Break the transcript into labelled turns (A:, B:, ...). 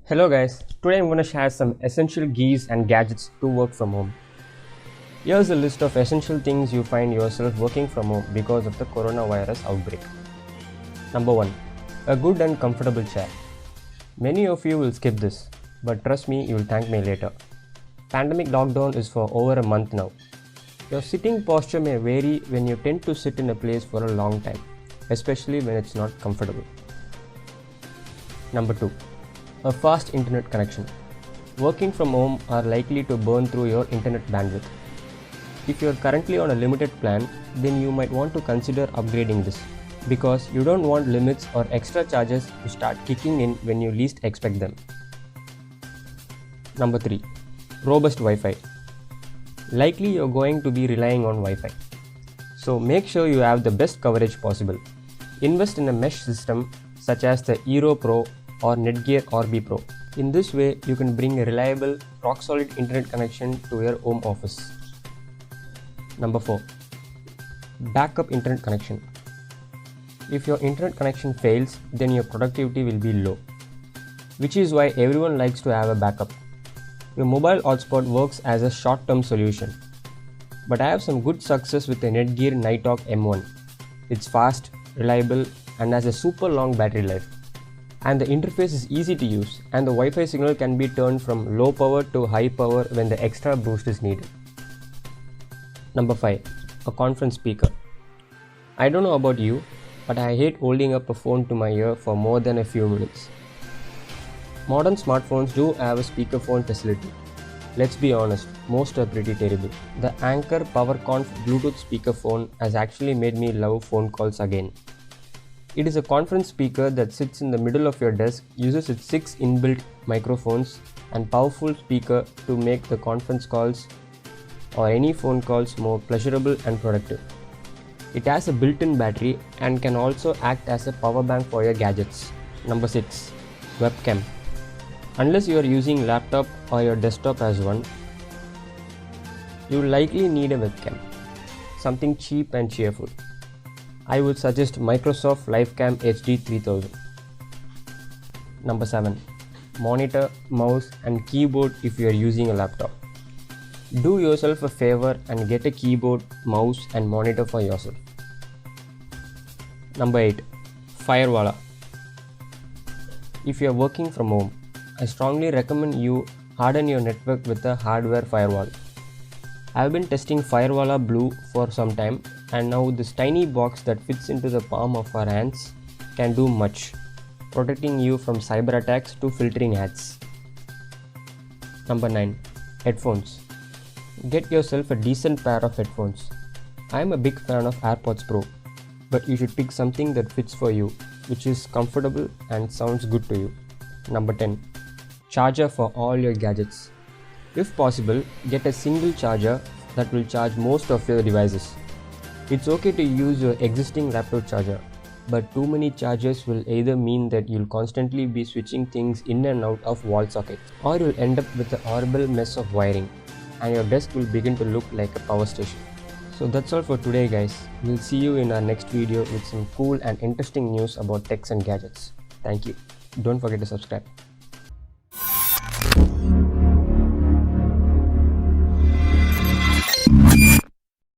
A: Hello guys, today I'm going to share some essential gears and gadgets to work from home. Here's a list of essential things you find yourself working from home because of the coronavirus outbreak. Number 1. A good and comfortable chair. Many of you will skip this, but trust me, you will thank me later. Pandemic lockdown is for over a month now. Your sitting posture may vary when you tend to sit in a place for a long time, especially when it's not comfortable. Number 2. A fast internet connection. Working from home are likely to burn through your internet bandwidth. If you are currently on a limited plan, then you might want to consider upgrading this because you don't want limits or extra charges to start kicking in when you least expect them. Number 3. Robust Wi-Fi. Likely you're going to be relying on Wi-Fi. So make sure you have the best coverage possible. Invest in a mesh system such as the Eero Pro or Netgear Orbi Pro. In this way, you can bring a reliable, rock-solid internet connection to your home office. Number 4. Backup internet connection. If your internet connection fails, then your productivity will be low, which is why everyone likes to have a backup. Your mobile hotspot works as a short-term solution, but I have some good success with the Netgear Nighthawk M1. It's fast, reliable, and has a super long battery life. And the interface is easy to use, and the Wi-Fi signal can be turned from low power to high power when the extra boost is needed. Number 5. A conference speaker. I don't know about you, but I hate holding up a phone to my ear for more than a few minutes. Modern smartphones do have a speakerphone facility. Let's be honest, most are pretty terrible. The Anker PowerConf Bluetooth speakerphone has actually made me love phone calls again. It is a conference speaker that sits in the middle of your desk, uses its 6 inbuilt microphones and powerful speaker to make the conference calls or any phone calls more pleasurable and productive. It has a built-in battery and can also act as a power bank for your gadgets. Number 6. Webcam. Unless you are using laptop or your desktop as one, you will likely need a webcam, something cheap and cheerful. I would suggest Microsoft LiveCam HD 3000. Number 7. Monitor, mouse and keyboard if you are using a laptop. Do yourself a favor and get a keyboard, mouse and monitor for yourself. Number 8. Firewalla. If you are working from home, I strongly recommend you harden your network with a hardware firewall. I have been testing Firewalla Blue for some time, and now this tiny box that fits into the palm of our hands can do much, protecting you from cyber attacks to filtering ads. Number 9. Headphones. Get yourself a decent pair of headphones. I am a big fan of AirPods Pro, but you should pick something that fits for you, which is comfortable and sounds good to you. Number 10. Charger for all your gadgets. If possible, get a single charger that will charge most of your devices. It's okay to use your existing laptop charger, but too many chargers will either mean that you'll constantly be switching things in and out of wall sockets, or you'll end up with a horrible mess of wiring, and your desk will begin to look like a power station. So that's all for today guys. We'll see you in our next video with some cool and interesting news about techs and gadgets. Thank you. Don't forget to subscribe.